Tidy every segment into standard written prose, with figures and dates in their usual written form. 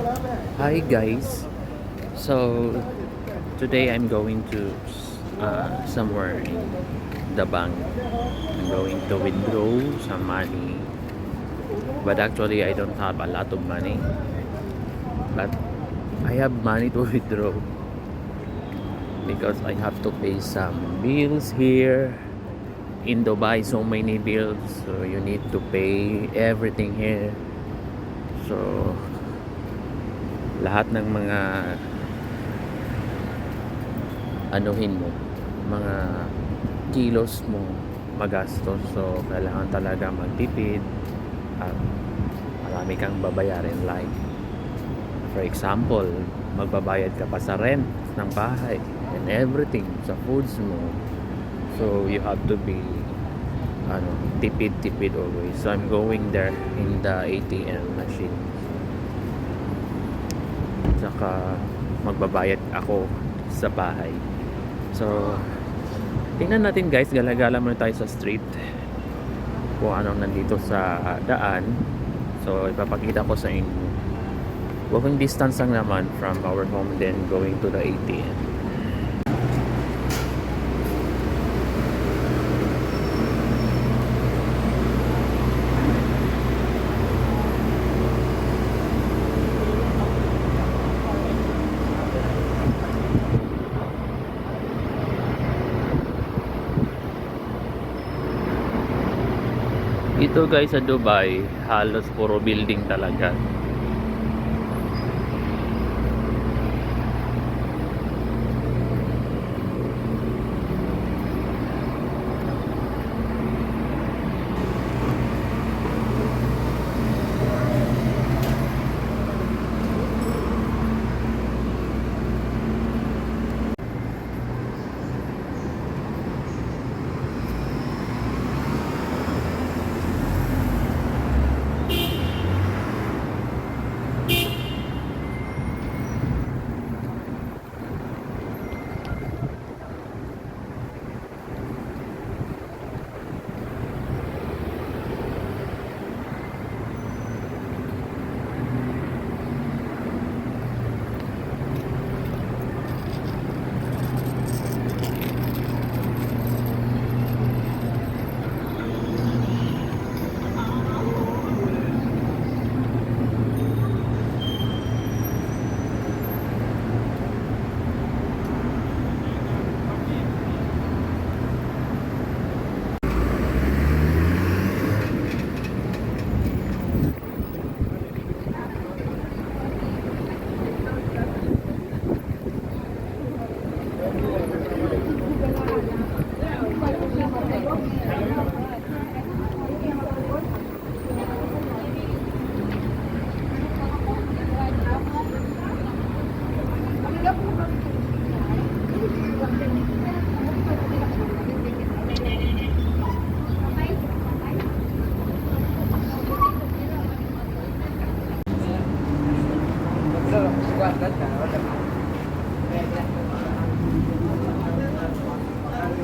Hi guys. So today I'm going to somewhere in the bank. I'm going to withdraw some money, but actually I don't have a lot of money. But I have money to withdraw because I have to pay some bills here in Dubai. So many bills, so you need to pay everything here. So lahat ng mga anuhin mo, mga kilos mo magastos. So kailangan talaga magtipid at marami kang babayarin, like for example magbabayad ka pa sa rent ng bahay and everything, sa foods mo. So you have to be tipid always. So I'm going there in the ATM machine, saka magbabayad ako sa bahay. So tingnan natin guys, gala-gala muna tayo sa street kung anong nandito sa daan. So ipapakita ko sa inyo. Walking distance lang naman from our home, then going to the ATM. Ito guys sa Dubai, halos puro building talaga.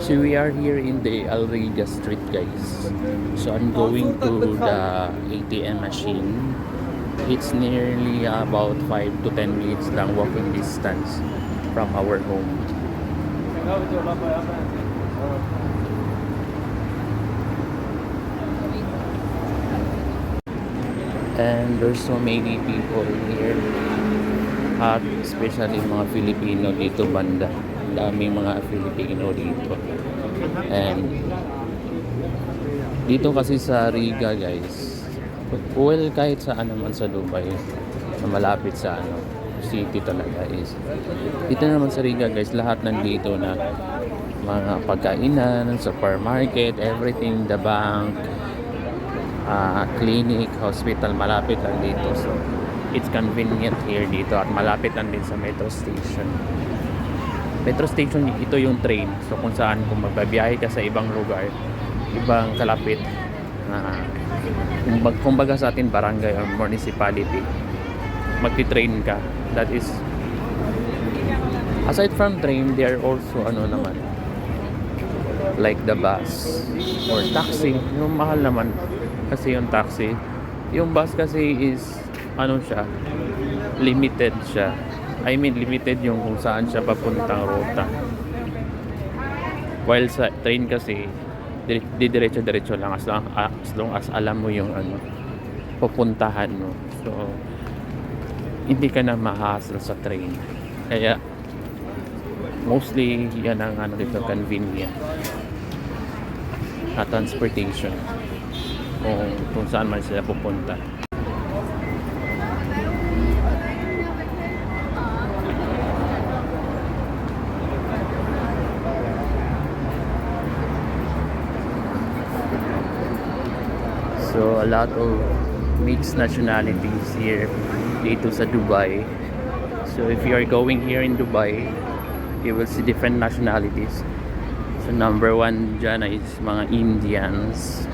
So we are here in the Al Riyah Street guys. So I'm going to the ATM machine. It's nearly about 5 to 10 minutes lang walking distance from our home. And there's so many people here, at especially mga Filipino dito banda. Daming mga Filipino dito. And dito kasi sa Riga guys, well kahit saan naman sa Dubai na malapit sa city talaga is dito naman sa Riga guys, lahat nandito na mga pagkainan, supermarket, everything, the bank, clinic, hospital, malapit lang dito. So it's convenient here dito at malapit lang din sa metro station. Metro station, ito yung train. So kung saan, kung magbabiyahe ka sa ibang lugar, ibang kalapit, kumbaga sa atin barangay or municipality, magti-train ka. That is, aside from train, there are also naman, like the bus or taxi. Yung mahal naman kasi yung taxi. Yung bus kasi is siya, limited siya. I mean, limited yung kung saan siya papuntang ruta. While sa train kasi, diretso-diretso lang as long as alam mo yung ano, pupuntahan mo. So, hindi ka na ma-hassle sa train. Kaya, mostly, yan ang ano dito, convenient na transportation. Kung saan man sila pupunta. So a lot of mixed nationalities here dito sa Dubai. So if you are going here in Dubai, you will see different nationalities. So number one dyan is mga Indians.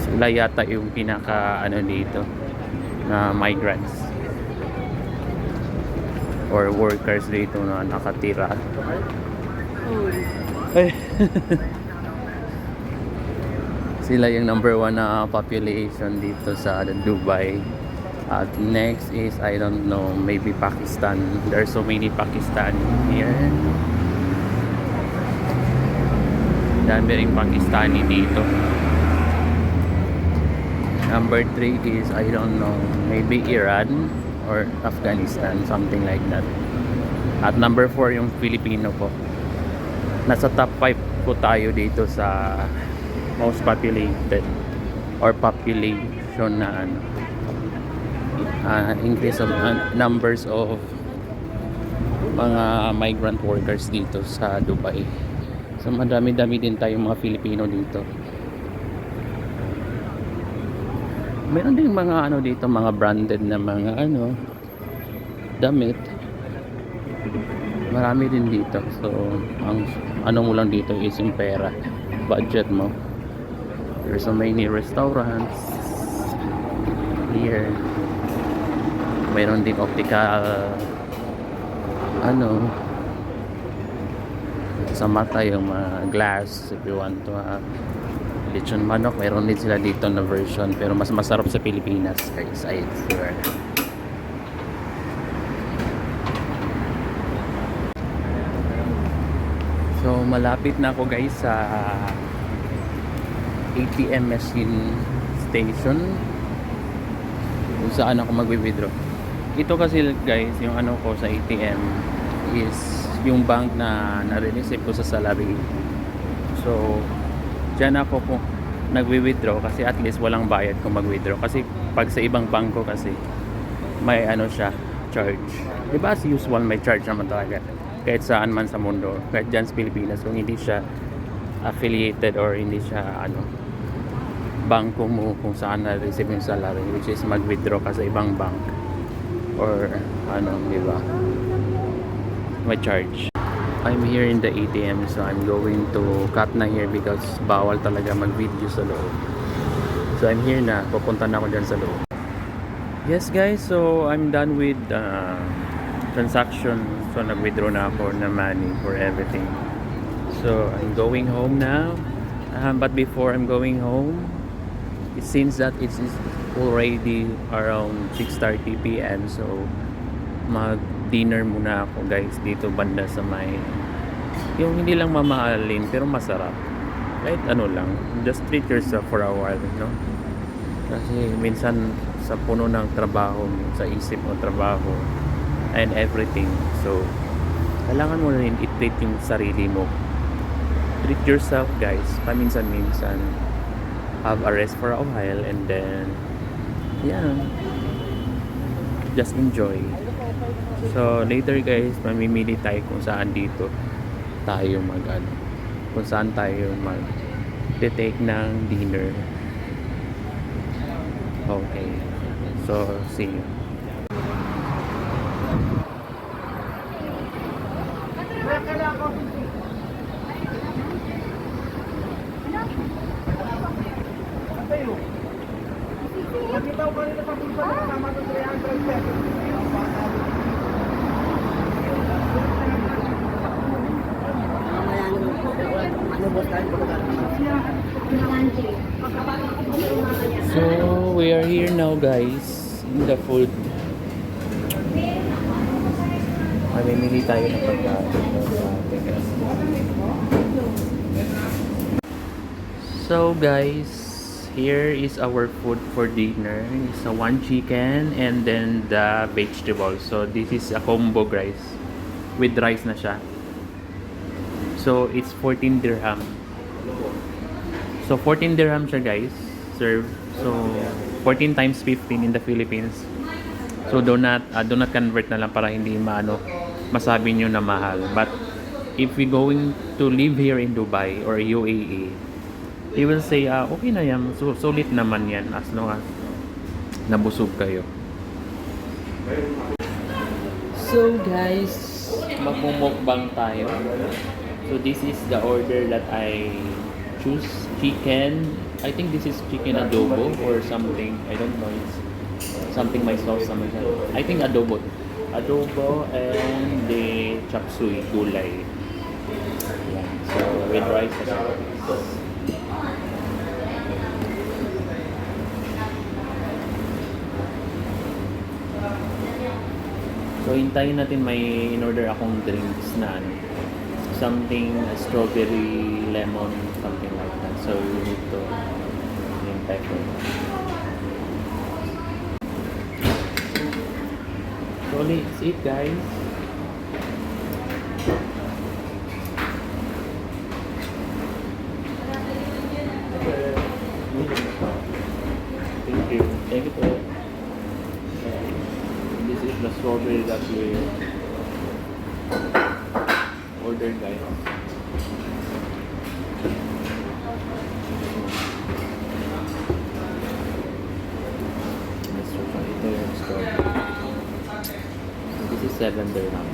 Sila yata yung pinaka ano dito na migrants or workers dito na nakatira. Ay. Sila yung number one na population dito sa Dubai. At next is, I don't know, maybe Pakistan. There are so many Pakistani here. Dami ring Pakistani dito. Number 3 is, I don't know, maybe Iran or Afghanistan, something like that. At number 4 yung Filipino po. Nasa top 5 po tayo dito sa most populated or population na ano, increase of numbers of mga migrant workers dito sa Dubai. So madami-dami din tayong mga Filipino dito. Meron din mga ano dito, mga branded na mga ano damit. Marami din dito. So ang ano mo lang dito is yung pera, budget mo. There's so many restaurants here. Mayroon din optical ano sa mata, yung mga glass if you want to have lechon manok. Mayroon din sila dito na version, pero mas masarap sa Pilipinas guys, I swear. So malapit na ako guys sa ATM machine station kung saan ako magwi-withdraw. Ito kasi guys, yung ano ko sa ATM is yung bank na nare-receive ko sa salary. So dyan ako po nagwi-withdraw kasi at least walang bayad kung mag-withdraw. Kasi pag sa ibang bangko kasi may ano siya, charge. Diba as usual may charge naman talaga kahit saan man sa mundo, kahit dyan sa Pilipinas, kung hindi siya affiliated or hindi siya ano bangko mo kung saan na-receive yung salary, which is mag-withdraw ka sa ibang bank or ano, di ba, may charge. I'm here in the ATM, so I'm going to cut na here because bawal talaga mag-video sa loob. So I'm here na, pupunta na ako dyan sa loob. Yes guys, so I'm done with transaction. So nag-withdraw na ako na money for everything. So I'm going home now. But before I'm going home, it seems that it's already around 6:30 p.m. So mag-dinner muna ako guys dito banda sa may, yung hindi lang mamahalin pero masarap. Kahit ano lang, just treat yourself for a while, no? Kasi minsan sa puno ng trabaho, sa isip mo trabaho and everything. So kailangan mo rin i-treat yung sarili mo. Treat yourself guys, paminsan-minsan. Have a rest for a while and then yeah, just enjoy. So later guys, mamimili tayo kung saan dito tayo kung saan tayo mag-take ng dinner. Okay, so see you. So we are here now guys in the food Mamimili tayo ng pagkain. So guys, here is our food for dinner. It's a one chicken and then the vegetable. So this is a combo rice. With rice na siya. So it's 14 dirham. So 14 dirham siya guys. Serve. So 14 times 15 in the Philippines. So do not convert na lang para hindi masabi nyo na mahal. But if we going to live here in Dubai or UAE, he will say, okay na yan. So, sulit naman yan as long as nabusog kayo. So guys, magmumukbang tayo. So this is the order that I choose. Chicken. I think this is chicken adobo or something. I don't know. It's something my sauce naman siya. I think adobo. Adobo and the chop suey, gulay. Yan. So with rice as well. So, hintayin natin, may in-order akong drinks na something strawberry, lemon, something like that. So, we need to hintay ko. So, let's eat guys. Thank you. Thank you po. This is the strawberry that we ordered guys. Let's try ito yung strawberry. This is 7 dirham.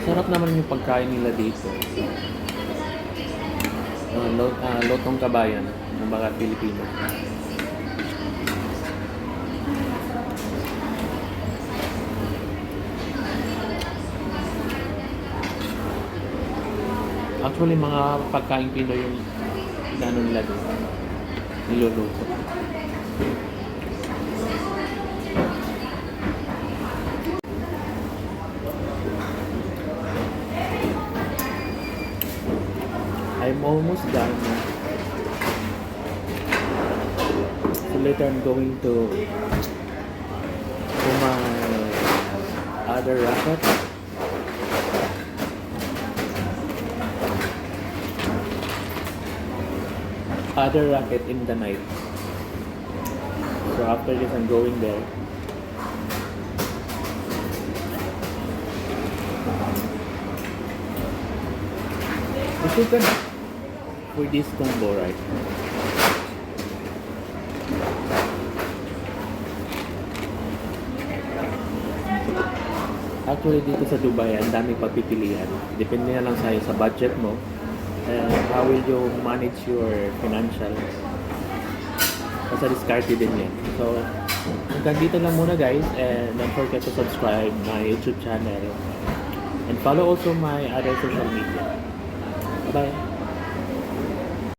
Sarap naman yung pagkain nila dito. Lotong kabayan ng mga Pilipino. Actually, mga pagkain Pinoy yung inano nila doon. Niluluto. I'm almost done na. So later I'm going to my other racket. Other racket in the night. So after this I'm going there. This is good for this combo, right? Actually dito sa Dubai, ang dami pagpipilian. Depende na lang sa budget mo. And how will you manage your financial? Basta discarte din yan. So, hanggang dito lang muna guys, and don't forget to subscribe my YouTube channel and follow also my other social media. Bye!